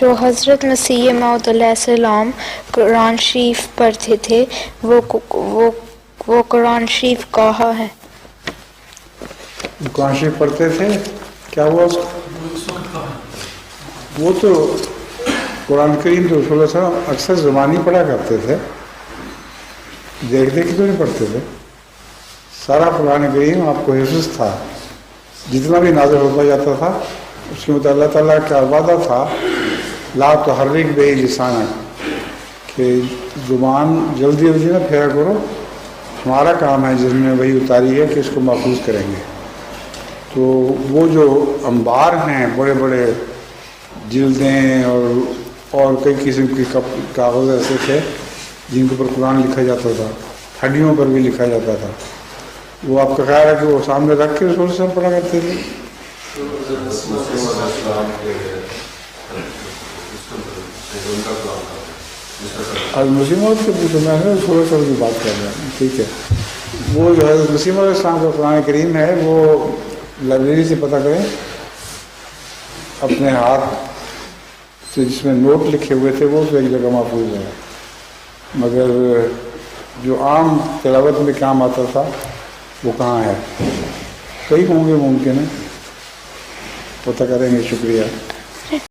جو حضرت مسیح موعود علیہ السلام قرآن شریف پڑھتے تھے وہ قرآن شریف کہا ہے؟ قرآن شریف پڑھتے تھے، کیا ہوا اس کو؟ وہ تو قرآن کریم تو رسول اللہ صلی اللہ علیہ وسلم اکثر زبانی پڑھا کرتے تھے، دیکھ دیکھ کے تو نہیں پڑھتے تھے. سارا قرآن کریم آپ کو حفظ تھا، جتنا بھی نازل ہوتا جاتا تھا اس کے مطابق اللہ تعالیٰ کا وعدہ تھا لا تحرک بہ لسانک، کہ زبان جلدی جلدی نہ پھیرا کرو، ہمارا کام ہے جس میں وہی اتاری ہے کہ اس کو محفوظ کریں گے. تو وہ جو انبار ہیں بڑے بڑے جلدیں اور کئی قسم کے کاغذ ایسے تھے جن کے اوپر قرآن لکھا جاتا تھا، ہڈیوں پر بھی لکھا جاتا تھا. وہ آپ کا خیال ہے کہ وہ سامنے رکھ کے رسول صاحب پڑھا کرتے تھے؟ اور مسیح موعود کے پوچھو، میں نے رسول صاحب کی بات کر رہا ہوں. ٹھیک ہے، وہ جو ہے مسیح موعود السلام کا قرآن کریم ہے، وہ لائبریری سے پتہ کریں، اپنے ہاتھ سے جس میں نوٹ لکھے ہوئے تھے وہ تو ایک جگہ محفوظ ہے، مگر جو عام تلاوت میں کام آتا تھا وہ کہاں ہے؟ کئی ہوں گے ممکن ہے، پتہ کریں گے. شکریہ.